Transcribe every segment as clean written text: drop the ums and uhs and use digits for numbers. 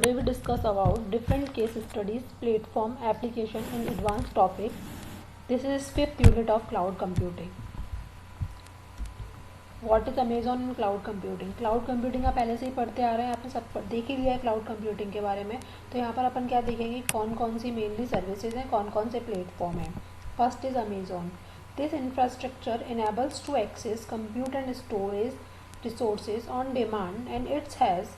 Today we discuss about different case studies, platform, application and advanced topics. This is 5th unit of cloud computing. What is Amazon and cloud computing? Cloud computing आप पहले से ही पढ़ते आ रहे हैं, आपने सब देख ही लिया है cloud computing के बारे में. तो यहाँ पर अपन क्या देखेंगे, कौन कौन सी मेनली सर्विसेज हैं, कौन कौन से प्लेटफॉर्म हैं. First is Amazon. This infrastructure enables to access compute and storage resources on demand and it has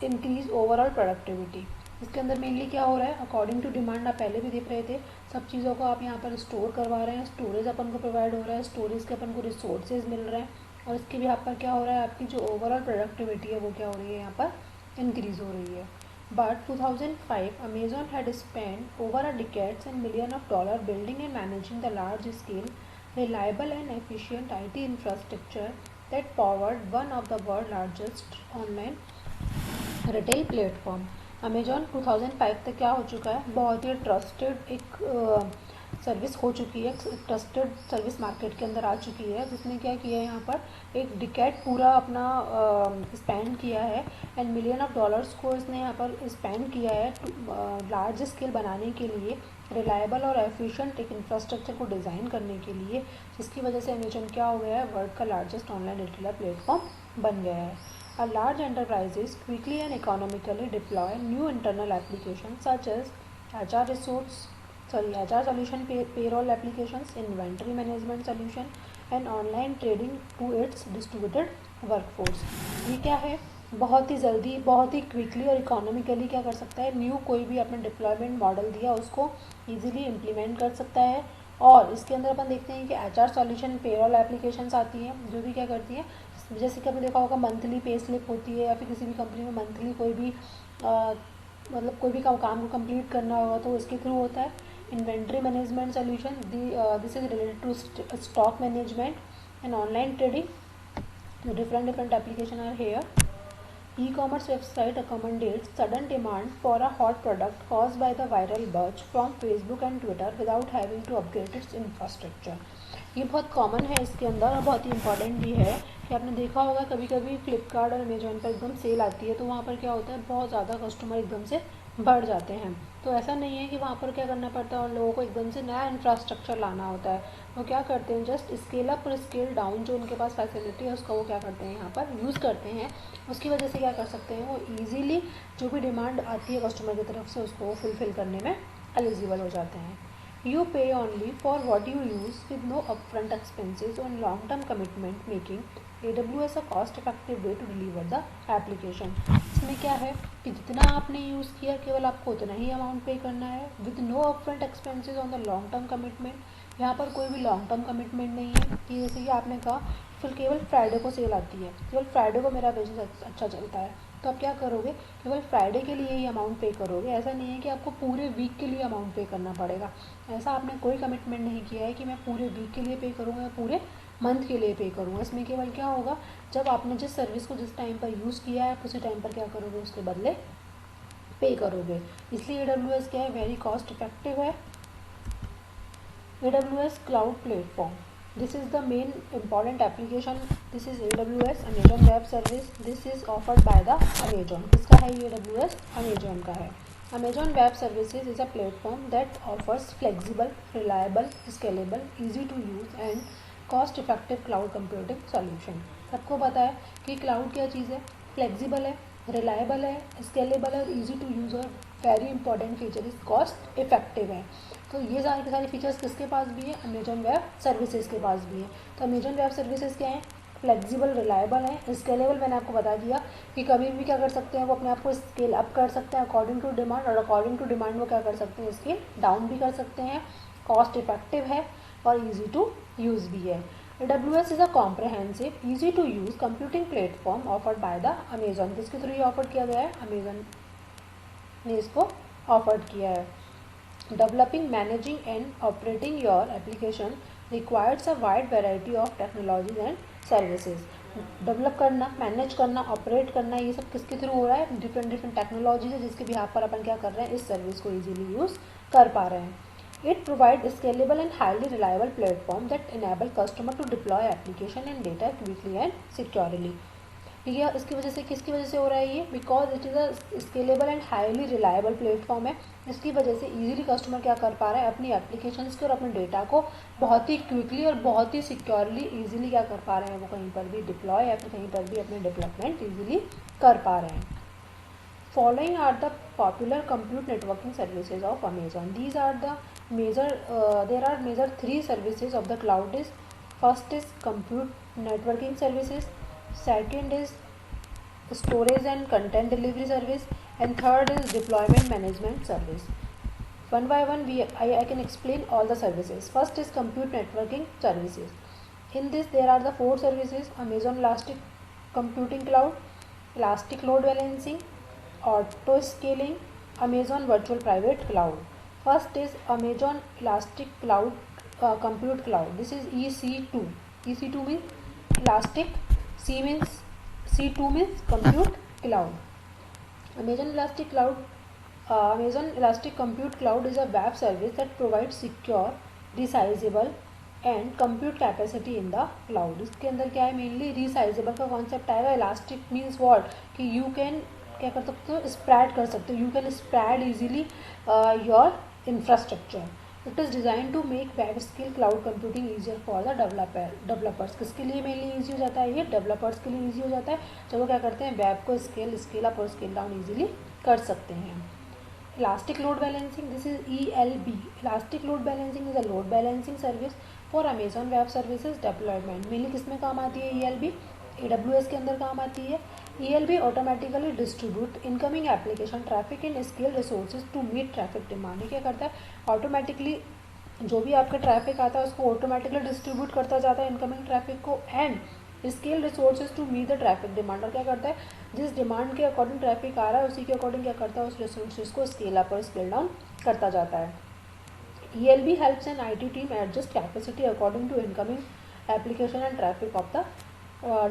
increase overall productivity. इसके अंदर मेनली क्या हो रहा है, अकॉर्डिंग टू डिमांड आप पहले भी देख रहे थे, सब चीज़ों को आप यहाँ पर स्टोर करवा रहे हैं, स्टोरेज अपन को प्रोवाइड हो रहा है, स्टोरेज के अपन को रिसोर्सेज मिल रहे हैं और इसके भी यहाँ पर क्या हो रहा है, आपकी जो ओवरऑल प्रोडक्टिविटी है वो क्या हो रही है, यहाँ पर इंक्रीज हो रही है. But 2005 Amazon had spent over a decades and millions of dollars building and managing the large scale, reliable and efficient IT infrastructure that powered one of the world's largest online retail platform. Amazon 2005 तक क्या हो चुका है, बहुत ही trusted एक service हो चुकी है, ट्रस्टेड सर्विस मार्केट के अंदर आ चुकी है, जिसने क्या किया है, यहाँ पर एक डिकेड पूरा अपना स्पेंड किया है एंड मिलियन ऑफ डॉलर्स को इसने यहाँ पर स्पेंड किया है लार्ज स्केल बनाने के लिए, रिलायबल और एफिशिएंट एक इंफ्रास्ट्रक्चर को डिज़ाइन करने के लिए, जिसकी वजह से अमेजॉन क्या हो गया है, वर्ल्ड का लार्जेस्ट ऑनलाइन रिटेलर प्लेटफॉर्म बन गया है. A large enterprises quickly and economically deploy new internal applications such as HR solution, payroll applications, inventory management solution, and online trading to its distributed workforce. ये क्या है, बहुत ही जल्दी, बहुत ही क्विकली और इकोनॉमिकली क्या कर सकता है, न्यू कोई भी अपने डिप्लॉयमेंट मॉडल दिया उसको ईजिली इम्प्लीमेंट कर सकता है. और इसके अंदर अपन देखते हैं कि HR सॉल्यूशन, पेरोल एप्लीकेशंस आती हैं जो भी क्या करती हैं, जैसे कि आपने देखा होगा मंथली पे स्लिप होती है या फिर किसी भी कंपनी में मंथली कोई भी मतलब कोई भी काम को कंप्लीट करना होगा तो इसके थ्रू होता है. Inventory management solution, this is related to stock management and online trading. Different application are here. E-commerce website accommodates sudden demand for a hot product caused by the viral buzz from Facebook and Twitter without having to upgrade its infrastructure. ये बहुत common है इसके अंदर और बहुत ही important भी है कि आपने देखा होगा कभी कभी फ्लिपकार्ट और अमेजोन पर एकदम सेल आती है तो वहाँ पर क्या होता है, बहुत ज़्यादा कस्टमर एकदम से बढ़ जाते हैं. तो ऐसा नहीं है कि वहाँ पर क्या करना पड़ता है और लोगों को एकदम से नया इंफ्रास्ट्रक्चर लाना होता है. वो क्या करते हैं, जस्ट स्केल अप और स्केल डाउन जो उनके पास फैसिलिटी है उसका वो क्या करते हैं, यहाँ पर यूज़ करते हैं. उसकी वजह से क्या कर सकते हैं, वो ईजिली जो भी डिमांड आती है कस्टमर की तरफ से उसको फुलफ़िल करने में एलिजिबल हो जाते हैं. You pay only for what you use with no upfront expenses and long-term commitment, making AWS a cost-effective way to deliver the application. इसमें क्या है कि जितना आपने यूज़ किया केवल आपको उतना ही अमाउंट पे करना है, with no upfront expenses on the long-term commitment. यहाँ पर कोई भी लॉन्ग टर्म कमिटमेंट नहीं है कि जैसे कि आपने कहा फिर केवल फ्राइडे को सेल आती है, केवल फ्राइडे को मेरा बिजनेस अच्छा चलता है तो आप क्या करोगे, केवल फ्राइडे के लिए ही अमाउंट पे करोगे. ऐसा नहीं है कि आपको पूरे वीक के लिए अमाउंट पे करना पड़ेगा. ऐसा आपने कोई कमिटमेंट नहीं किया है कि मैं पूरे वीक के लिए पे करूँगा या पूरे मंथ के लिए पे करूँगा. इसमें केवल क्या होगा, जब आपने जिस सर्विस को जिस टाइम पर यूज़ किया है उसी टाइम पर क्या करोगे, उसके बदले पे करोगे. इसलिए AWS क्या है, वेरी कॉस्ट इफेक्टिव है. AWS Cloud Platform. This is the main important application. This is AWS Amazon Web Service. This is offered by the Amazon. किसका है ये AWS? Amazon का है. Amazon Web Services is a platform that offers flexible, reliable, scalable, easy to use and cost effective cloud computing solution. सबको पता है कि cloud क्या चीज़ है, फ्लेक्सिबल है, रिलायबल है, स्केलेबल है, ईजी टू यूज़ और very important feature is cost effective है. तो ये सारे के सारे फीचर्स किसके पास भी है, अमेजॉन वेब सर्विसेज के पास भी है. तो अमेजॉन वेब सर्विसेज क्या है, फ्लेक्सिबल, रिलायबल है, स्केलेबल. मैंने आपको बता दिया कि कभी भी क्या कर सकते हैं, वो अपने आप को स्केल अप कर सकते हैं अकॉर्डिंग टू डिमांड और अकॉर्डिंग टू डिमांड वो क्या कर सकते हैं, स्केल डाउन भी कर सकते हैं. कॉस्ट इफेक्टिव है और ईजी टू यूज़ भी है. AWS is a comprehensive, easy to use computing platform offered by the Amazon. किसके थ्रू ये ऑफर किया गया है, अमेजॉन ने इसको ऑफर किया है. Developing, managing and operating your application requires a wide variety of technologies and services. Develop करना, मैनेज करना, ऑपरेट करना, ये सब किसके थ्रू हो रहा है, डिफरेंट टेक्नोलॉजीज है जिसके बिहाफ पर अपन क्या कर रहे हैं, इस सर्विस को इजीली यूज़ कर पा रहे हैं. It provides a scalable and highly reliable platform that enable customer to deploy application and data quickly and securely. ठीक है। इसकी वजह से, किसकी वजह से हो रहा है ये? Because it is a scalable and highly reliable platform है। इसकी वजह से इजीली कस्टमर क्या कर पा रहा है, अपनी एप्लीकेशंस को और अपने डेटा को बहुत ही क्विकली और बहुत ही सिक्योरली ईजिली क्या कर पा रहे हैं, वो कहीं पर भी डिप्लॉय या फिर कहीं पर भी अपने डेवलपमेंट ईजिली कर पा रहे हैं। Following are the popular compute networking services of Amazon. These are the there are major three services of the cloud. Is first is compute networking services, second is storage and content delivery service, and third is deployment management service. One by one, I can explain all the services. First is compute networking services. In this, there are the four services: Amazon Elastic Computing Cloud, Elastic Load Balancing, auto scaling, Amazon Virtual Private Cloud. First is Amazon Elastic Cloud Compute Cloud. This is EC2. EC2 means Elastic, C2 means Compute Cloud. Amazon Elastic Cloud, Amazon Elastic Compute Cloud is a web service that provides secure, resizable and compute capacity in the cloud. इसके अंदर क्या है, mainly resizable का concept आएगा. Elastic means what, कि you can क्या कर सकते हो, स्प्रेड कर सकते हो. You can spread easily your infrastructure. It is design to make web scale cloud computing easier for the developers. किसके लिए मेनली ईजी हो जाता है ये? डेवलपर्स के लिए ईजी हो जाता है, जब वो क्या करते हैं, वेब को स्केल अप और स्केल डाउन ईजिली कर सकते हैं. Elastic Load Balancing, this is ELB. Elastic Load Balancing is a load balancing service for Amazon Web Services deployment. Mainly किस में काम आती है ELB? AWS के अंदर काम आती है. ELB automatically distribute incoming application traffic in scale resources to meet traffic demand. ये क्या करता है, ऑटोमेटिकली जो भी आपका ट्रैफिक आता है उसको ऑटोमेटिकली डिस्ट्रीब्यूट करता जाता है इनकमिंग ट्रैफिक को, and scale resources to meet the traffic demand. और क्या करता है, जिस डिमांड के अकॉर्डिंग ट्रैफिक आ रहा है उसी के अकॉर्डिंग क्या करता है, उस रिसोर्सेज को स्केल अप और स्केल डाउन करता जाता है. ELB helps an IT team adjust capacity according to incoming application and traffic of the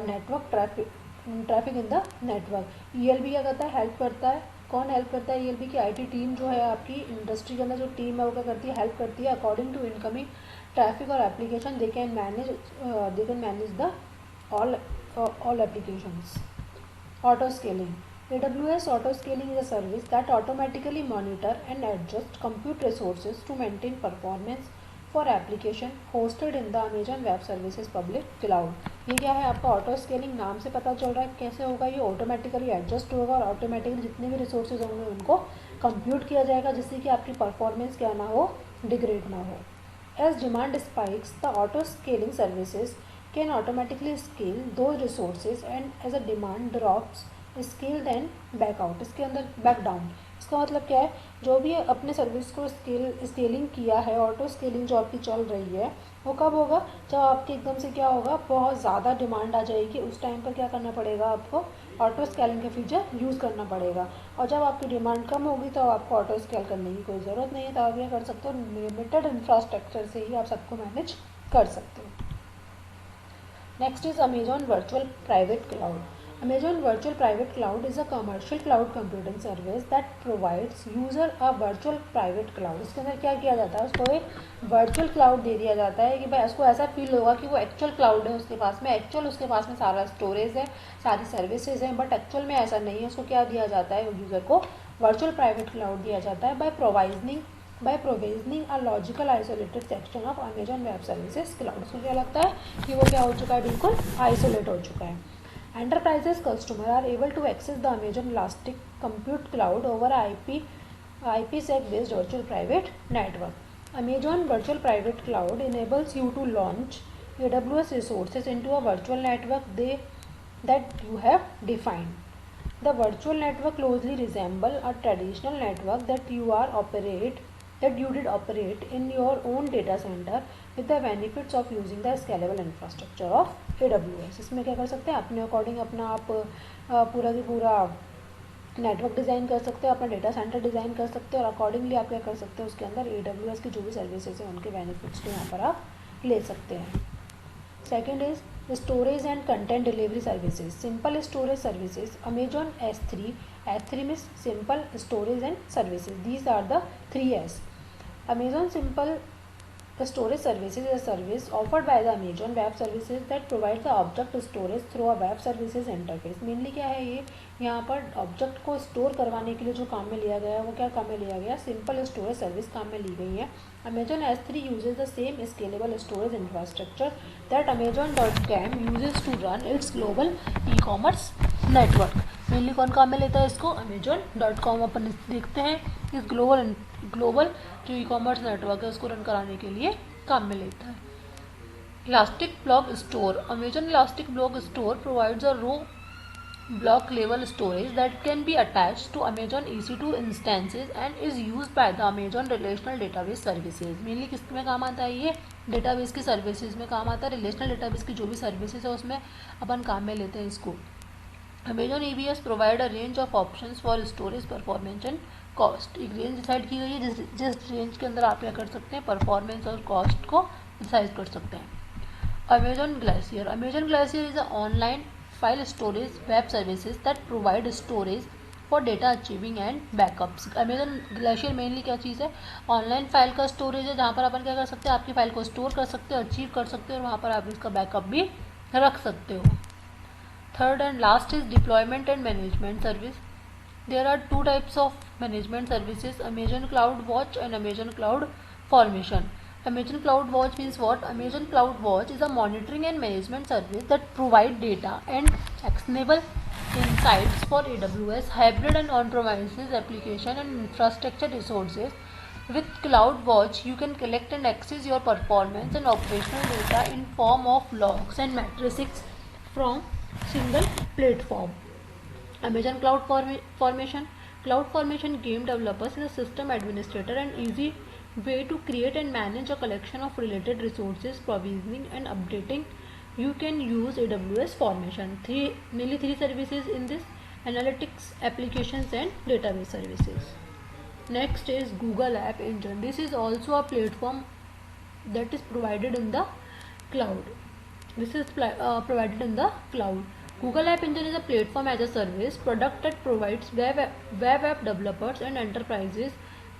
network, traffic in the network. ELB क्या करता है, हेल्प करता है. कौन हेल्प करता है? ELB की IT टीम जो है, आपकी इंडस्ट्री के अंदर जो टीम है वो क्या करती है, हेल्प करती है अकॉर्डिंग टू इनकमिंग ट्रैफिक और application. They can manage the all applications. Auto scaling. AWS auto scaling is a service that automatically monitor and adjust compute resources to maintain performance for application hosted in the Amazon Web Services public cloud. ये क्या है आपका auto scaling, नाम से पता चल रहा है कैसे होगा. ये ऑटोमेटिकली एडजस्ट होगा और ऑटोमेटिकली जितने भी रिसोर्सेज होंगे उनको कंप्यूट किया जाएगा, जिससे कि आपकी परफॉर्मेंस क्या ना हो, डिग्रेड ना हो. As demand spikes, the auto scaling services can automatically scale those resources, and as a demand drops, scale then back out. इसके अंदर बैक डाउन. इसका मतलब क्या है, जो भी अपने सर्विस को स्केलिंग किया है, ऑटो स्केलिंग जो आपकी चल रही है, वो कब होगा, जब आपके एकदम से क्या होगा, बहुत ज़्यादा डिमांड आ जाएगी. उस टाइम पर क्या करना पड़ेगा आपको, ऑटो स्केलिंग का फीचर यूज़ करना पड़ेगा. और जब आपकी डिमांड कम होगी तो आपको ऑटो स्केल करने की कोई ज़रूरत नहीं है. तो आप क्या कर सकते हो, लिमिटेड इंफ्रास्ट्रक्चर से ही आप सबको मैनेज कर सकते हो. Next is Amazon Virtual Private Cloud. Amazon Virtual Private Cloud is a commercial cloud computing service that provides user a virtual private cloud. इसके अंदर क्या किया जाता है, उसको एक वर्चुअल क्लाउड दे दिया जाता है कि भाई उसको ऐसा फील होगा कि वो एक्चुअल क्लाउड है उसके पास में. एक्चुअल उसके पास में सारा स्टोरेज है, सारी सर्विसेज हैं, बट एक्चुअल में ऐसा नहीं है. उसको क्या दिया जाता है, यूज़र को वर्चुअल प्राइवेट क्लाउड दिया जाता है by provisioning a logical isolated section of Amazon Web Services Cloud. उसको क्या लगता है कि वो क्या हो चुका है, बिल्कुल आइसोलेट हो चुका है. Enterprises customer are able to access the Amazon Elastic Compute Cloud over IPsec based virtual private network. Amazon Virtual Private Cloud enables you to launch AWS resources into a virtual network that you have defined. The virtual network closely resembles a traditional network that you did operate in your own data center with the benefits of using the scalable infrastructure of AWS. इसमें क्या कर सकते हैं, अपने according अपना आप पूरा की पूरा नेटवर्क डिज़ाइन कर सकते हो, अपना डेटा सेंटर डिज़ाइन कर सकते हो, और अकॉर्डिंगली आप क्या कर सकते हो, उसके अंदर AWS की जो भी सर्विसेज हैं उनके बेनिफिट्स को यहाँ पर आप ले सकते हैं. Second is storage and content delivery services. Simple storage services. Amazon S3. S3 means simple storage and services. These are the 3S. Amazon Simple Storage services is a service offered by the Amazon Web Services that provides the object storage through a web services interface. Mainly क्या है ये, यहाँ पर object को store करवाने के लिए जो काम में लिया गया है वो क्या काम में लिया गया, सिंपल स्टोरेज सर्विस काम में ली गई है. Amazon S3 uses the same scalable storage infrastructure that Amazon.com uses to run its global e-commerce network. Mainly कौन काम में लेता है इसको, Amazon.com. अपन देखते हैं इस ग्लोबल जो ई-कॉमर्स नेटवर्क है उसको रन कराने के लिए काम में लेता है. Elastic block store. Amazon elastic block store provides a raw block level storage that can be attached to Amazon EC2 instances and is used by the Amazon Relational Database Services. Mainly किस में काम आता है ये, database की services में काम आता है. रिलेशनल डेटाबेस की जो भी सर्विसेज है उसमें अपन काम में लेते हैं इसको. Amazon EBS provide a range of options for storage performance and cost. एक रेंज डिसाइड की गई है जिस रेंज के अंदर आप क्या कर सकते हैं, परफॉर्मेंस और कॉस्ट को डिसाइड कर सकते हैं. Amazon Glacier. Amazon Glacier is an online file storage web services that provide storage for data achieving and backups. Amazon Glacier mainly क्या चीज़ है, ऑनलाइन फाइल का स्टोरेज है जहाँ पर अपन क्या कर सकते हैं, आपकी फाइल को स्टोर कर सकते हो, अचीव कर सकते हो और वहाँ पर आप इसका बैकअप भी रख सकते हो. Third and last is deployment and management service. There are two types of management services, Amazon Cloud Watch and Amazon Cloud Formation. Amazon Cloud Watch means what? Amazon Cloud Watch is a monitoring and management service that provide data and actionable insights for AWS hybrid and on-premises application and infrastructure resources. With Cloud Watch, you can collect and access your performance and operational data in form of logs and matrices from single platform. Amazon Cloud Formation. Cloud Formation game developers is a system administrator and easy way to create and manage a collection of related resources, provisioning and updating. You can use AWS Formation. Mainly three services in this: analytics, applications and database services. Next is Google App Engine. This is also a platform that is provided in the cloud. Google App Engine is a platform as a service product that provides web app developers and enterprises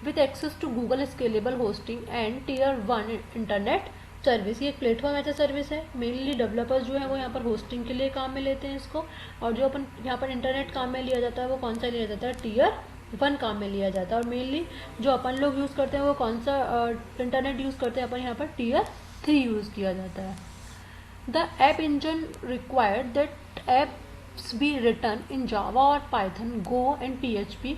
with access to Google scalable hosting and tier 1 internet service. ये एक platform ऐसा service है, mainly developers जो है वो यहाँ पर hosting के लिए काम में लेते हैं इसको, और जो अपन यहाँ पर इंटरनेट काम में लिया जाता है वो कौन सा लिया जाता है, टियर 1 काम में लिया जाता है. और मेनली जो अपन लोग यूज़ करते हैं वो कौन सा इंटरनेट यूज़ करते हैं अपन, यहाँ पर टियर 3 यूज़ किया जाता है. The app engine required that apps be written in Java और Python, go and PHP.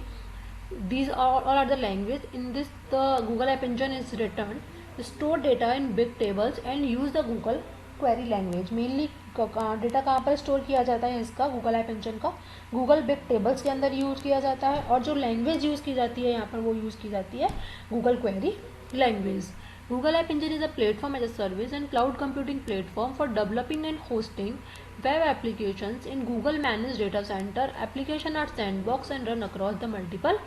These all are the language. In this, the Google App Engine is written, store data in big tables and use the Google Query language. Mainly data कहाँ पर store किया जाता है इसका, Google app engine का Google big tables के अंदर use किया जाता है, और जो लैंग्वेज यूज़ की जाती है यहाँ पर वो यूज़ की जाती है Google query language. Google App Engine is a platform as a service and cloud computing platform for developing and hosting web applications in Google managed data center. Applications are sandbox and run across the multiple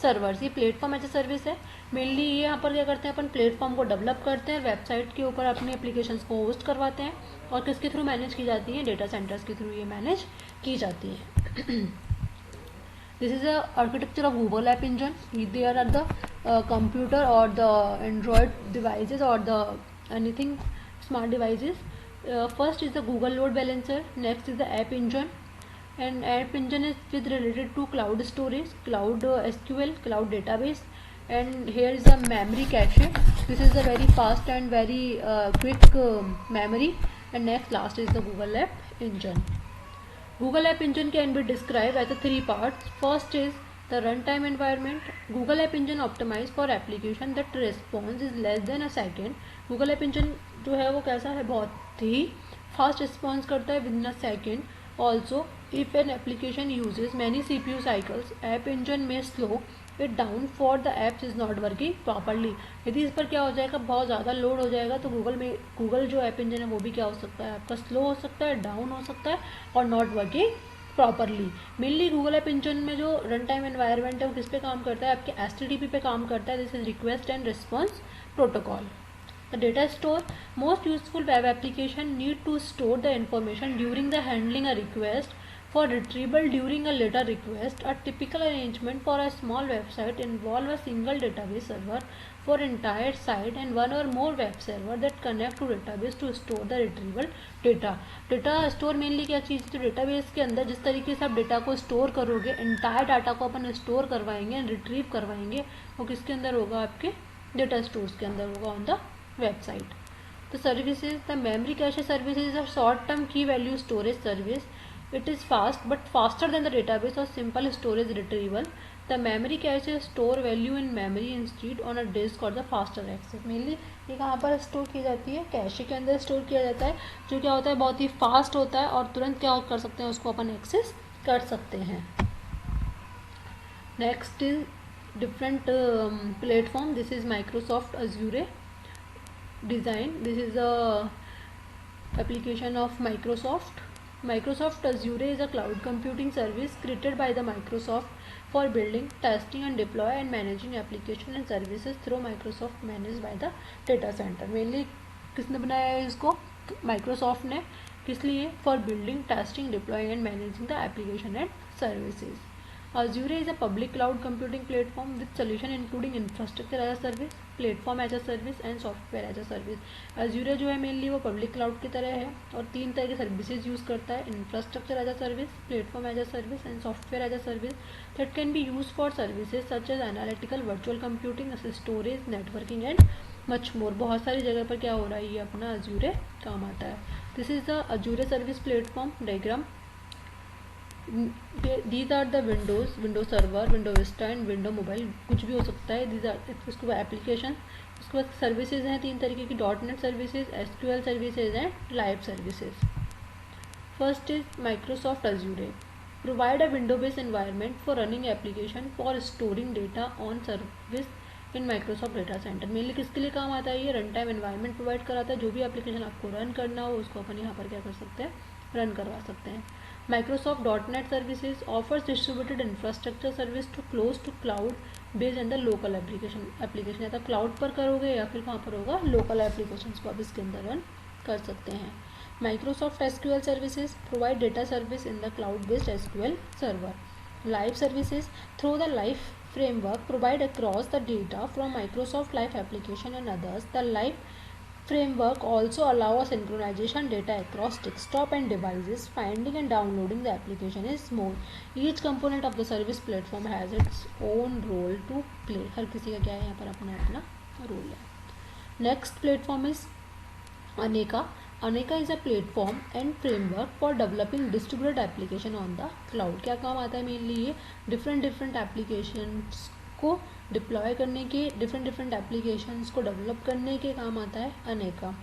servers. ये platform as a service है. Mainly ये यहाँ पर क्या करते हैं, अपन platform को develop करते हैं, वेबसाइट के ऊपर अपने एप्लीकेशंस को होस्ट करवाते हैं, और किसके थ्रू मैनेज की जाती है, डेटा सेंटर्स के थ्रू ये मैनेज की जाती है. This is the architecture of Google App Engine. There are the computer or the Android devices or the anything smart devices. First is the Google Load Balancer. Next is the App Engine. And App Engine is with related to cloud storage, cloud SQL, cloud database, and here is the memory cache. This is a very fast and very quick memory. And next last is the Google App Engine. Google App Engine can be described as a 3 parts. First is the runtime environment. Google App Engine optimized for application that response is less than a second. Google App Engine जो है वो कैसा है, बहुत ही fast response करता है within a second. Also, if an application uses many CPU cycles, App Engine may slow it down for the apps is not working properly. यदि इस पर क्या हो जाएगा, बहुत ज़्यादा लोड हो जाएगा, तो गूगल जो ऐप इंजन है वो भी क्या हो सकता है, आपका स्लो हो सकता है, डाउन हो सकता है और not working properly. Mainly Google app engine में जो रन टाइम एनवायरनमेंट है वो किस पे काम करता है, आपके HTTP पे काम करता है. This is request and response protocol. The data store. Most useful web application need to store the information during the handling a request For retrieval during a data request, a typical arrangement for a small website involves a single database server for entire site and one or more web server that connect to database to store the retrieval data. Data store mainly क्या चीज़, तो database के अंदर जिस तरीके से आप data को store करोगे, एंटायर डाटा को अपन स्टोर करवाएंगे एंड रिट्रीव करवाएंगे, वो किसके अंदर होगा, आपके डेटा स्टोर्स के अंदर होगा on the website. The services, the memory cache service is a short-term key value storage service. It is fast but faster than the database or simple storage retrieval. The memory cache store value in memory instead on a disk or the faster access. Mainly ये कहाँ पर store की जाती है, cache के अंदर store किया जाता है, जो क्या होता है बहुत ही फास्ट होता है और तुरंत क्या कर सकते हैं, उसको अपन एक्सेस कर सकते हैं. Next is different platform. This is Microsoft Azure design. This is a application of Microsoft. Microsoft Azure is a cloud computing service created by the Microsoft for building, testing and deploy and managing application and services through Microsoft managed by the data center. Mainly किसने बनाया है इसको, Microsoft ने. किस लिए, for building, testing, deploying and managing the application and services. Azure is a public cloud computing platform with solution including infrastructure as a service, platform as a service and software as a service. Azure जो है mainly वो public cloud की तरह है और 3 तरह के services use करता है, infrastructure as a service, platform as a service and software as a service that can be use for services such as analytical, virtual computing, storage, networking and much more. बहुत सारी जगह पर क्या हो रहा है, ये अपना Azure काम आता है. This is the Azure service platform diagram. These are the window server, window Vista and window mobile, कुछ भी हो सकता है. These are उसके बाद एप्लीकेशन, उसके बाद सर्विसेज हैं 3 तरीके की, .NET services, SQL services and live services. First is Microsoft Azure. Provide a window based environment for running application for storing data on service in Microsoft data center. Mainly किसके लिए काम आता है, ये रन टाइम एनवायरनमेंट प्रोवाइड कराता है. जो भी एप्लीकेशन आपको रन करना हो उसको अपन यहाँ पर क्या कर सकते हैं, रन करवा सकते हैं. Microsoft .NET Services offers distributed infrastructure service to close to cloud based on the local application या तो क्लाउड पर करोगे या फिर कहाँ पर होगा, लोकल एप्लीकेशंस को आप इसके अंदर रन कर सकते हैं. Microsoft SQL Services provide data service in the cloud based SQL server. Live services through the Live framework provide across the data from Microsoft Live application and others. The Live framework also allows synchronization data across desktop and devices. Finding and downloading the application is smooth. Each component of the service platform has its own role to play. हर किसी का क्या है यहाँ पर अपना अपना role है. Next platform is अनेका. अनेका is a platform and framework for developing distributed application on the cloud. क्या काम आता है, मेनली ये डिफरेंट एप्लीकेशंस को डिप्लॉय करने के, डिफरेंट एप्लीकेशंस को डेवलप करने के काम आता है Aneka.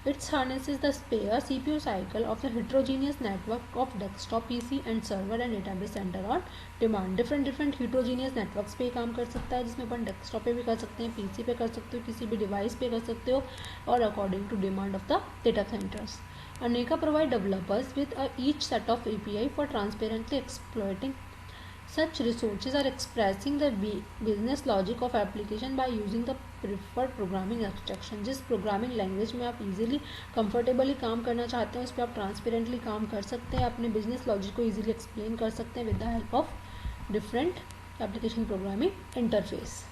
It's harnesses the spare CPU cycle of the heterogeneous network of desktop PC and server and database centre on demand. Different heterogeneous networks पे काम कर सकता है, जिसमें अपन डेस्कटॉप पे भी कर सकते हैं, PC पे कर सकते हो, किसी भी डिवाइस पे कर सकते हो और according to demand of the data centers. Aneka provide developers with each set of API for transparently exploiting such resources are expressing the business logic of application by using the preferred programming abstraction. जिस programming language में आप easily comfortably काम करना चाहते हैं उस पर आप ट्रांसपेरेंटली काम कर सकते हैं, अपने बिजनेस लॉजिक को इजीली एक्सप्लेन कर सकते हैं with the help of different application programming interface.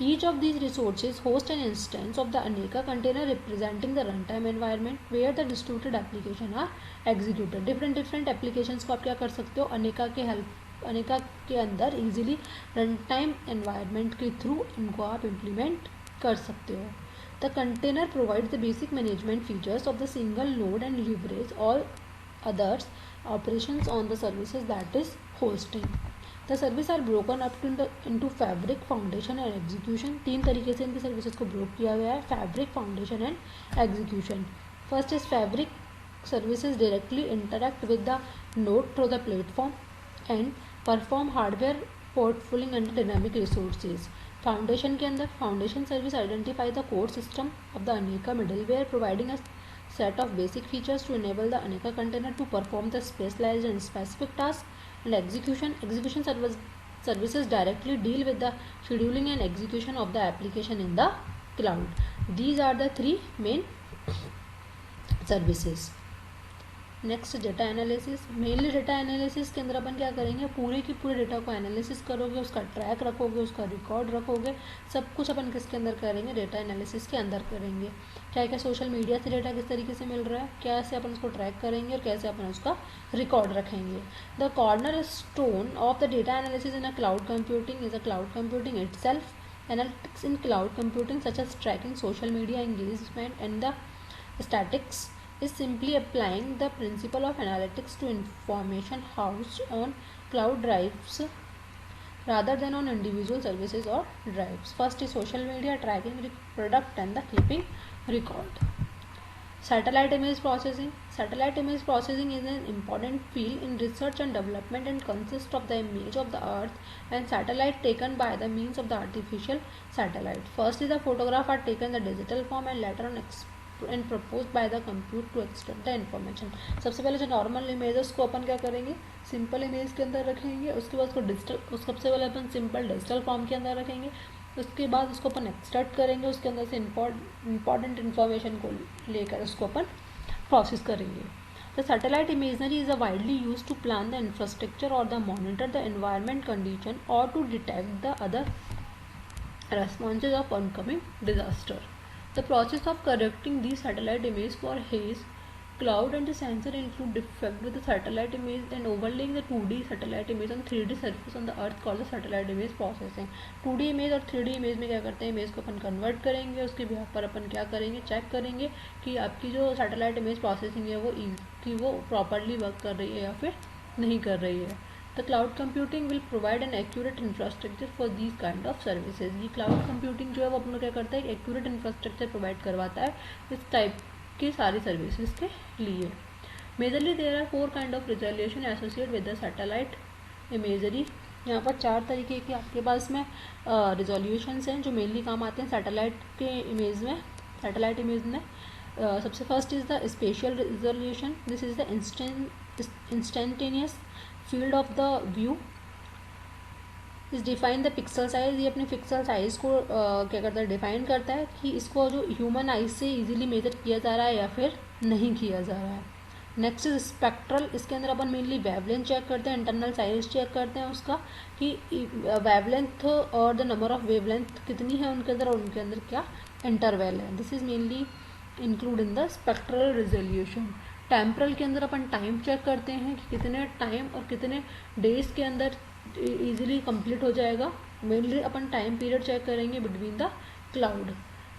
Each of these resources host an instance of the Aneka container representing the runtime environment where the distributed application are executed. Different applications को आप क्या कर सकते हो, Aneka के अंदर easily runtime environment के through इनको आप इम्प्लीमेंट कर सकते हो. The container provide the basic management features of the single node and leverage all others operations on the services that is hosting. The service are broken up into fabric, foundation and execution. 3 तरीके से इनकी services को broke किया गया है, fabric, foundation and execution. First is fabric. Services directly interact with the node through the platform and perform hardware profiling and dynamic resources. Foundation के अंदर foundation service identify the core system of the Aneka middleware providing a set of basic features to enable the Aneka container to perform the specialized and specific tasks. And execution services directly deal with the scheduling and execution of the application in the cloud. These are the 3 main services. Next data analysis, mainly data analysis के अंदर अपन क्या करेंगे, पूरे की पूरे data को analysis करोगे, उसका ट्रैक रखोगे, उसका रिकॉर्ड रखोगे, सब कुछ अपन किसके अंदर करेंगे, डेटा एनालिसिस के अंदर करेंगे। क्या क्या सोशल मीडिया से डेटा किस तरीके से मिल रहा है, कैसे अपन उसको ट्रैक करेंगे और कैसे अपन उसका रिकॉर्ड रखेंगे। The corner stone of the data analysis in a cloud computing is a cloud computing itself. Analytics in cloud computing, such as tracking social media engagement and the statistics, is simply applying the principle of analytics to information housed on cloud drives rather than on individual services or drives. First is social media tracking the product and the keeping record. Satellite image processing. Satellite image processing is an important field in research and development and consists of the image of the earth and satellite taken by the means of the artificial satellite. First is the photograph are taken in the digital form and later on and proposed by the compute to extract the information. सबसे पहले जो normal images को अपन क्या करेंगे, simple image के अंदर रखेंगे, उसके बाद उसको डिजिटल, सबसे पहले अपन सिंपल डिजिटल फॉर्म के अंदर रखेंगे, उसके बाद उसको अपन एक्सट्रैक्ट करेंगे, उसके अंदर से इंपॉर्टेंट इन्फॉर्मेशन को लेकर उसको अपन प्रोसेस करेंगे. The satellite imagery is widely use to plan the infrastructure और the monitor the environment condition और to detect the other responses of oncoming disaster. The process of correcting these satellite images for haze, cloud and the sensor include defect with the satellite image and overlaying the 2D satellite image on 3D surface on the earth called the satellite image processing. 2D image और 3D image में क्या करते हैं, image को अपन convert करेंगे, उसके behalf पर अपन क्या करेंगे, चेक करेंगे कि आपकी जो सैटेलाइट इमेज प्रोसेसिंग है वो प्रॉपरली वर्क कर रही है या फिर नहीं कर रही है. The cloud computing will provide an accurate infrastructure for these kind of services. ये cloud computing जो है वो अपना क्या करता है, accurate infrastructure provide करवाता है इस टाइप की सारी सर्विसेज के लिए. Majorly there are 4 kind of resolution associated with the satellite imagery. यहाँ पर 4 तरीके के आपके पास में resolutions हैं जो मेनली काम आते हैं सैटेलाइट के इमेज में. सैटेलाइट इमेज में सबसे first is the spatial resolution. This is the instantaneous field of the view. इस डिफाइन द पिक्सल साइज, ये अपने पिक्सल साइज को क्या करता है, डिफाइन करता है कि इसको जो ह्यूमन आइज से इजीली मेजर किया जा रहा है या फिर नहीं किया जा रहा है. Next is spectral. इसके अंदर अपन मेनली वेवलेंथ चेक करते हैं, इंटरनल साइज चेक करते हैं उसका कि वेवलेंथ और द नंबर ऑफ वेवलेंथ कितनी है उनके अंदर और उनके अंदर क्या इंटरवल है. This is mainly include in the spectral resolution. Temporal के अंदर अपन टाइम चेक करते हैं कि कितने टाइम और कितने डेज के अंदर इजीली कंप्लीट हो जाएगा. मेनली अपन टाइम पीरियड चेक करेंगे बिटवीन द क्लाउड.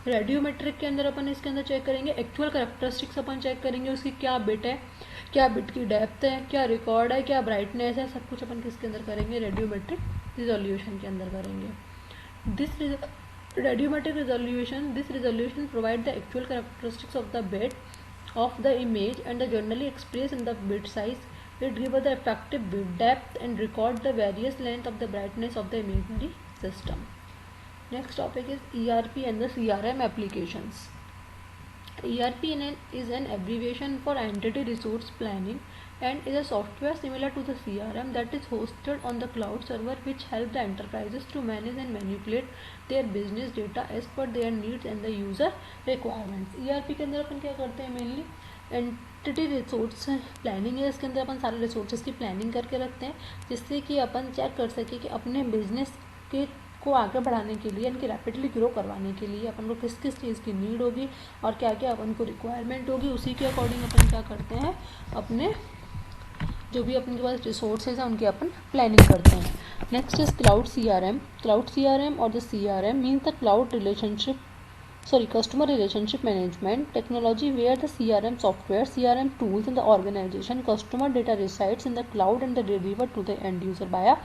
रेडियोमेट्रिक के अंदर अपन इसके अंदर चेक करेंगे एक्चुअल कैरेक्टरिस्टिक्स, अपन चेक करेंगे उसकी क्या बिट है, क्या बिट की डेप्थ है, क्या रिकॉर्ड है, क्या ब्राइटनेस है, सब कुछ अपन किसके अंदर करेंगे, रेडियोमेट्रिक रिजोल्यूशन के अंदर करेंगे. This radiometric resolution, this resolution provide the actual characteristics of the bit of the image and the generally expressed in the bit size. It gives the effective bit depth and record the various length of the brightness of the imagery system. Next topic is ERP and the CRM applications. ERP is an abbreviation for Entity Resource Planning and is a software similar to the CRM that is hosted on the cloud server, which help the enterprises to manage and manipulate their business data as per their needs and the user requirements. ERP के अंदर अपन क्या करते हैं, mainly entity resource planning है. इसके अंदर अपन सारे resources की प्लानिंग करके रखते हैं जिससे कि अपन चेक कर सके कि अपने बिजनेस के को आगे बढ़ाने के लिए, इनकी रैपिडली ग्रो करवाने के लिए अपन को किस किस चीज़ की नीड होगी और क्या क्या अपन को रिक्वायरमेंट होगी, उसी के अकॉर्डिंग अपन क्या करते हैं, अपने जो भी अपने के पास रिसोर्सेज हैं उनकी अपन प्लानिंग करते हैं. Next is cloud CRM. Cloud CRM और the CRM means the customer relationship management technology where the CRM software, CRM tools in the organization, customer data resides in the cloud and the delivered to the end user via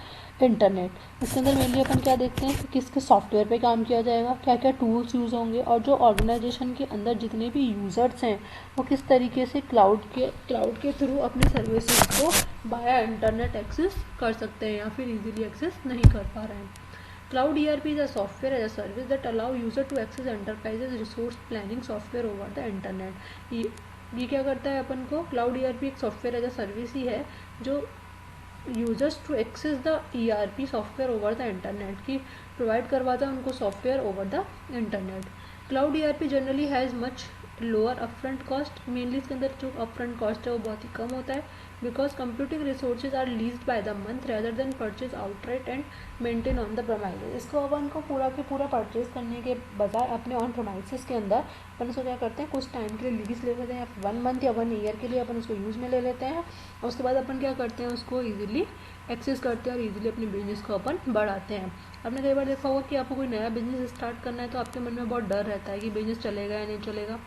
internet. इसके अंदर mainly अपन क्या देखते हैं कि किस किस software पे काम किया जाएगा, क्या क्या टूल्स यूज़ होंगे और जो ऑर्गेनाइजेशन के अंदर जितने भी यूज़र्स हैं वो किस तरीके से क्लाउड के थ्रू अपनी सर्विसेज को बाया इंटरनेट एक्सेस कर सकते हैं या फिर इजीली एक्सेस नहीं कर पा रहे हैं. Cloud ERP is a software as a service that allow user to access enterprises resource planning software over the internet. ये क्या करता है अपन को, Cloud ERP एक सॉफ्टवेयर एज अ सर्विस ही है जो users to access the ERP software over the internet की प्रोवाइड करवाता है उनको software over the internet. Cloud ERP generally has much lower upfront cost, mainly इसके अंदर जो अपफ्रंट कॉस्ट है वो बहुत ही कम होता है, because computing resources are leased by the month rather than purchase outright and maintain on the premises. इसको अपन को पूरा के पूरा परचेज करने के बजाय अपने ऑन प्रोमाइसेस के अंदर अपन उसको क्या करते हैं, कुछ टाइम के लिए लीज ले लेते हैं, 1 मंथ या 1 ईयर के लिए अपन उसको यूज़ में ले लेते हैं, और उसके बाद अपन क्या करते हैं, उसको ईजिली एक्सेस करते हैं और ईजिली अपने बिजनेस को अपन बढ़ाते हैं। आपने कई बार देखा होगा कि आपको कोई नया बिजनेस स्टार्ट करना है तो आपके मन में बहुत डर रहता है कि बिजनेस चलेगा या नहीं चलेगा,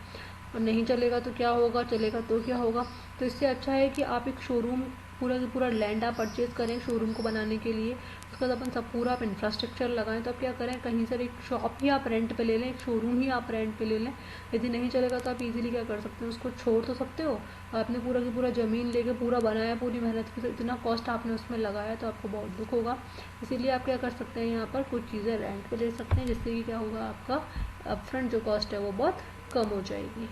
और नहीं चलेगा तो क्या होगा, चलेगा तो क्या होगा। तो इससे अच्छा है कि आप एक शोरूम पूरा का पूरा लैंड आप परचेज करें शोरूम को बनाने के लिए, उसके बाद अपन सब पूरा आप इंफ्रास्ट्रक्चर लगाएं। तो आप क्या करें, कहीं से एक शॉप ही आप रेंट पे ले लें, एक शोरूम ही आप रेंट पे ले लें। यदि नहीं चलेगा तो आप इजीली क्या कर सकते हैं, उसको छोड़ तो सकते हो। आपने पूरा की पूरा ज़मीन लेके पूरा बनाया, पूरी मेहनत की, तो इतना कॉस्ट आपने उसमें लगाया तो आपको बहुत दुख होगा। इसीलिए आप क्या कर सकते हैं, यहाँ पर कुछ चीज़ें रेंट पे ले सकते हैं, जिससे कि क्या होगा, आपका अपफ्रंट जो कॉस्ट है वो बहुत कम हो जाएगी।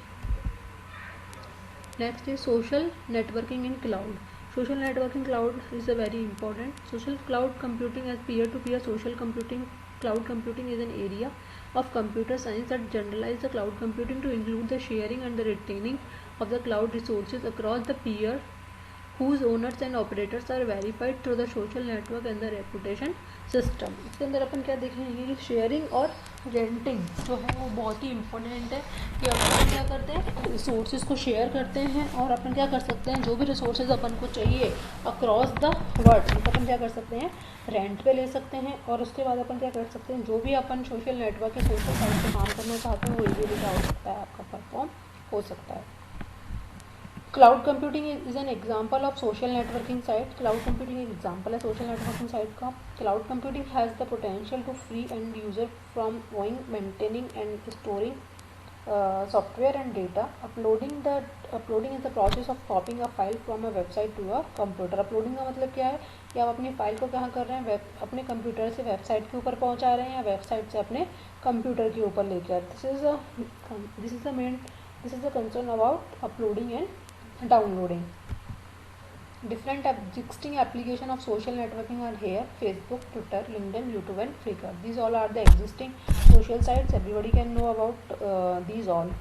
Next is social networking in cloud. Social networking cloud is a very important. Social cloud computing as peer-to-peer social computing. Cloud computing is an area of computer science that generalize the cloud computing to include the sharing and the retaining of the cloud resources across the peer whose owners and operators are verified through the social network and the reputation system। इसके अंदर अपन क्या देखेंगे कि sharing और renting जो है वो बहुत ही इम्पोर्टेंट है, कि अपन क्या करते हैं, रिसोर्सेज को शेयर करते हैं, और अपन क्या कर सकते हैं, जो भी रिसोर्सेज अपन को चाहिए अक्रॉस द वर्ल्ड, तो अपन क्या कर सकते हैं, रेंट पे ले सकते हैं। और उसके बाद अपन क्या कर सकते हैं, जो भी अपन सोशल नेटवर्क या सोशल साइट पे काम करना चाहते हैं वो इजीली क्या हो सकता है, आपका परफॉर्म हो सकता है। Cloud computing is an example of social networking site. Cloud computing एक एग्जाम्पल है सोशल नेटवर्किंग साइट का। Cloud computing has the potential to free end user from going maintaining and storing software and data. Uploading is the process of copying a file from a website to a computer. Uploading का मतलब क्या है कि आप अपनी file को कहाँ कर रहे हैं, अपने कंप्यूटर से वेबसाइट के ऊपर पहुँचा रहे हैं, या वेबसाइट से अपने कंप्यूटर के ऊपर लेकर। This is the concern about uploading and downloading. Different existing application of social networking are here: Facebook, Twitter, LinkedIn, YouTube and Flickr. These all are the existing social sites. Everybody can know about these all.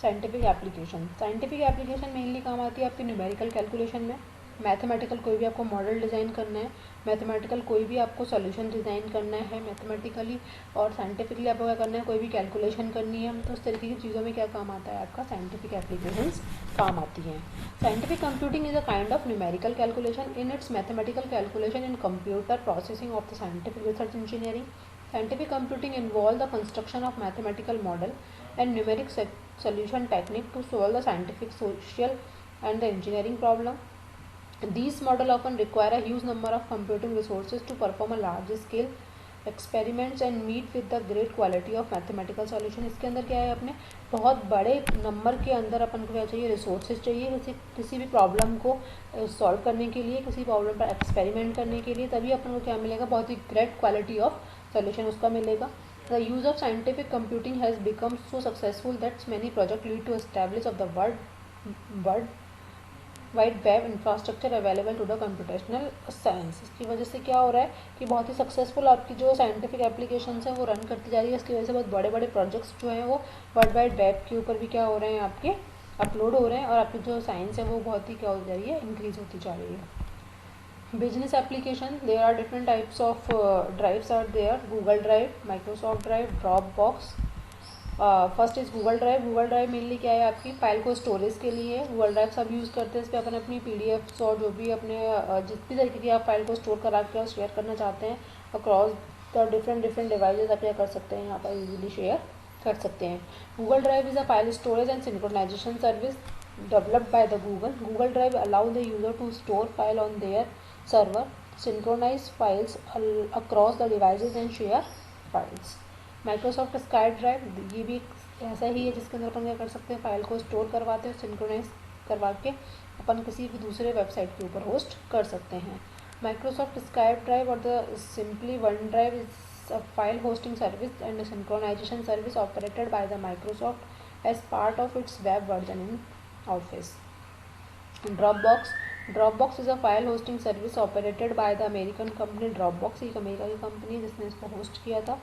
Scientific application. Scientific application mainly काम आती है आपकी numerical calculation में। Mathematical कोई भी आपको model design करना है, मैथमेटिकल कोई भी आपको सोल्यूशन डिज़ाइन करना है मैथमेटिकली, और साइंटिफिकली आपको क्या करना है, कोई भी कैलकुलेशन करनी है, तो उस तरीके की चीज़ों में क्या काम आता है, आपका साइंटिफिक एप्लीकेशंस काम आती हैं। Scientific computing is a kind of numerical calculation in its mathematical calculation in computer processing of the scientific research engineering. Scientific computing involves the construction of mathematical model and numeric solution technique to solve the scientific, social, and the engineering problem. These models often require a huge number of computing resources to perform a large scale experiments and meet with the great quality of mathematical solution। इसके अंदर क्या है, अपने बहुत बड़े number के अंदर अपन को क्या चाहिए, रिसोर्सेज चाहिए किसी भी प्रॉब्लम को सॉल्व करने के लिए, किसी प्रॉब्लम पर एक्सपेरिमेंट करने के लिए, तभी अपन को क्या मिलेगा, बहुत ही ग्रेट क्वालिटी ऑफ सोल्यूशन उसका मिलेगा। The use of scientific computing has become so successful that many project lead to establish of the world wide web infrastructure available to the computational science. इसकी वजह से क्या हो रहा है कि बहुत ही सक्सेसफुल आपकी जो साइंटिफिक एप्लीकेशंस हैं वो रन करती जा रही है। इसकी वजह से बहुत बड़े बड़े प्रोजेक्ट्स जो हैं वो वर्ल्ड वाइड वेब के ऊपर भी क्या हो रहे हैं, आपके अपलोड हो रहे हैं, और आपकी जो साइंस है वो बहुत ही क्या हो जा रही है, इंक्रीज होती जा रही है। Business application, there are different types of drives are there: Google Drive, Microsoft Drive, Dropbox. First is Google drive. Google drive mainly क्या है, आपकी फाइल को स्टोरेज के लिए गूगल ड्राइव सब यूज़ करते हैं। इस पर अपन अपनी पीडीएफ्स और जो भी अपने जिस भी तरीके की आप फाइल को स्टोर करा के और शेयर करना चाहते हैं अक्रॉस द डिफरेंट डिवाइसेज, आप क्या कर सकते हैं, यहाँ पर इजीली शेयर कर सकते हैं। Google Drive is a file storage and synchronization service developed by the Google. Google Drive allow the user to store file on their server, synchronize files across the devices and share files. Microsoft SkyDrive, ये भी ऐसा ही है जिसके अंदर अपन क्या कर सकते हैं, फाइल को स्टोर करवाते हैं, सिंक्रोनाइज करवा के अपन किसी भी दूसरे वेबसाइट के ऊपर होस्ट कर सकते हैं। Microsoft SkyDrive और the simply OneDrive is a file hosting service and a synchronization service operated by the Microsoft as part of its web version in Office. Dropbox. Dropbox is a file hosting service operated by the American company Dropbox एक America की company है जिसने इसको host किया था।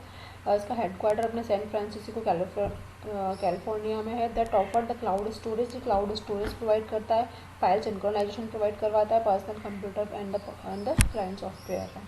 इसका headquarter अपने San Francisco California में है। That offer the cloud storage provide करता है, फाइल सिंक्रोनाइजेशन प्रोवाइड करवाता है, personal computer and the client software है।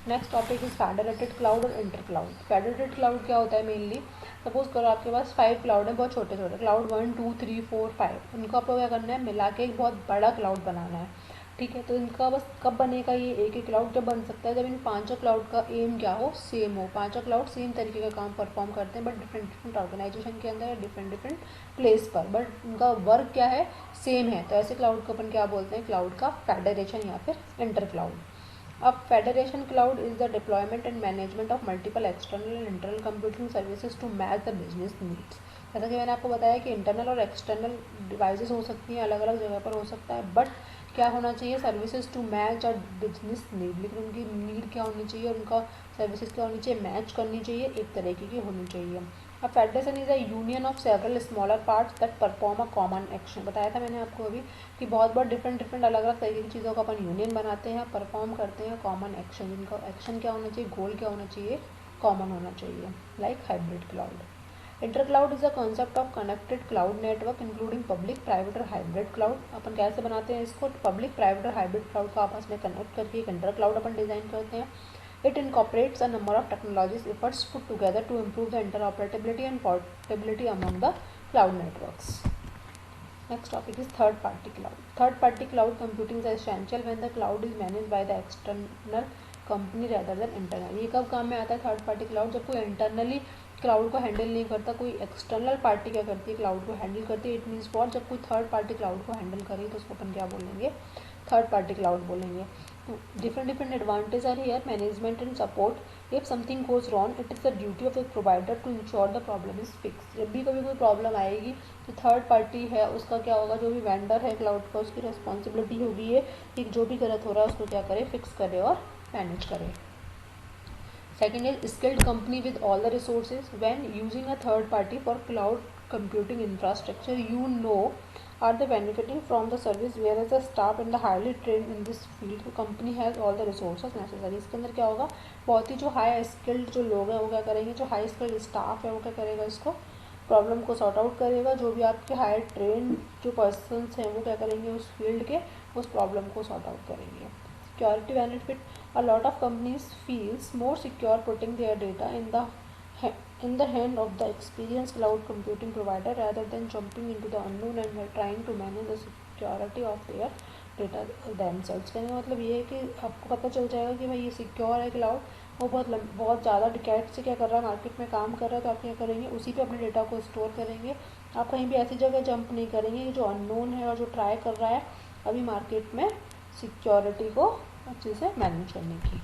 Next topic is federated cloud और इंटर क्लाउड। फेडरेटेड क्लाउड क्या होता है मेनली, सपोज करो आपके पास 5 क्लाउड है, बहुत छोटे छोटे क्लाउड 1 2 3 4 5, उनको आपको क्या करना है, मिला के एक बहुत बड़ा क्लाउड बनाना है। ठीक है, तो इनका बस कब बनेगा ये एक एक क्लाउड, जब बन सकता है जब इन पांचों क्लाउड का एम क्या हो, सेम हो। पांचों क्लाउड सेम तरीके का काम परफॉर्म करते हैं बट डिफरेंट ऑर्गेनाइजेशन के अंदर या डिफरेंट प्लेस पर, बट उनका वर्क क्या है, सेम है। तो ऐसे क्लाउड को अपन क्या बोलते हैं, क्लाउड का फेडरेशन या फिर इंटर क्लाउड। अब federation cloud is the deployment and management of multiple external and internal computing services to match the business needs. जैसा कि मैंने आपको बताया कि इंटरनल और एक्सटर्नल डिवाइसेस हो सकती हैं, अलग अलग जगह पर हो सकता है, बट क्या होना चाहिए, सर्विसेज टू मैच और बिजनेस नीड, लेकिन उनकी नीड क्या होनी चाहिए, उनका सर्विसेज क्या होनी चाहिए, मैच करनी चाहिए, एक तरीके की होनी चाहिए। अब federation is a union of several smaller parts that perform a common action. बताया था मैंने आपको अभी कि बहुत बहुत डिफरेंट अलग अलग तरीके की चीज़ों का अपन यूनियन बनाते हैं, परफॉर्म करते हैं कॉमन एक्शन, जिनका एक्शन क्या होना चाहिए, गोल क्या होना चाहिए, कॉमन होना चाहिए, like hybrid cloud. Intercloud is a concept of connected cloud network including public private और हाइब्रिड क्लाउड। अपन कैसे बनाते हैं इसको, पब्लिक प्राइवेट और हाइब्रिड क्लाउड को आपस में कनेक्ट करके एक इंटर क्लाउड अपन डिजाइन करते हैं। It incorporates a number of technologies efforts put together to improve the interoperability and portability among the cloud networks. Next topic is third party cloud. Third party cloud computing is essential when the cloud is managed by the external company rather than internal. ये कब काम में आता है third party cloud, जब कोई internally cloud को handle नहीं करता, कोई एक्सटर्नल पार्टी क्या करती है, क्लाउड को हैंडल करती है। इट मीन्स फॉर जब कोई थर्ड पार्टी क्लाउड को हैंडल करे तो उसको अपन क्या बोलेंगे, थर्ड पार्टी क्लाउड बोलेंगे। different advantages are here, management and support. If something goes wrong, it is the duty of the provider to ensure the problem is fixed. जब भी कभी कोई प्रॉब्लम आएगी तो थर्ड पार्टी है उसका क्या होगा, जो भी वेंडर है क्लाउड का, उसकी रिस्पॉन्सिबिलिटी होगी ये कि जो भी गलत हो रहा है उसको क्या करे, फिक्स करे और मैनेज करे। Second is skilled company with all the resources. When using a third party for cloud computing infrastructure, you know are the benefiting from the service, whereas the staff and the highly trained in this field, the company has all the resources necessary. इसके अंदर क्या होगा, बहुत ही जो high skilled जो लोग हैं वो क्या करेंगे, जो हाई स्किल्ड स्टाफ है वो क्या करेगा, इसको प्रॉब्लम को सॉर्ट आउट करेगा। जो भी आपके हाई ट्रेन जो पर्सनस हैं वो क्या करेंगे, उस फील्ड के उस प्रॉब्लम को सॉर्ट आउट करेंगे। Security benefit, a lot of companies feels more secure putting their data in the hand of the experienced cloud computing provider rather than jumping into the unknown and trying to manage the security of their data themselves। कहने का मतलब ये है कि आपको पता चल जाएगा कि भाई ये सिक्योर है क्लाउड, वो बहुत ज़्यादा डिकेड से क्या कर रहा है, मार्केट में काम कर रहा है, तो आप क्या करेंगे, उसी पे अपने डेटा को स्टोर करेंगे। आप कहीं भी ऐसी जगह जंप नहीं करेंगे जो अननोन है और जो ट्राई कर रहा है अभी मार्केट में सिक्योरिटी को अच्छे से मैनेज करने की।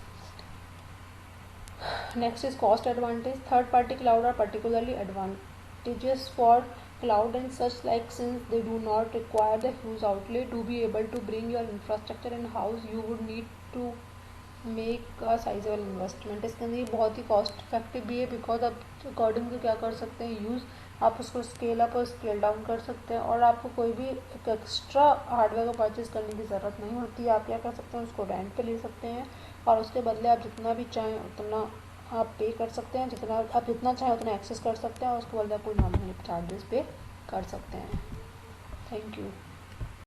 Next is cost advantage. Third party cloud are particularly advantages for cloud and such like since they do not require the huge outlay to be able to bring your infrastructure in house, you would need to make a sizable investment. इसके अंदर ये बहुत ही cost effective भी है because आप according to क्या कर सकते हैं, यूज़ आप उसको स्केल अप और स्केल डाउन कर सकते हैं और आपको कोई भी एक एक्स्ट्रा हार्डवेयर को परचेज करने की ज़रूरत नहीं होती है। आप क्या कर सकते हैं, उसको रेंट पे ले सकते हैं और उसके बदले आप जितना भी चाहें उतना आप पे कर सकते हैं, आप जितना चाहें उतना एक्सेस कर सकते हैं और उसके बदले आप कोई नॉमिनल चार्जेस पे कर सकते हैं। Thank you.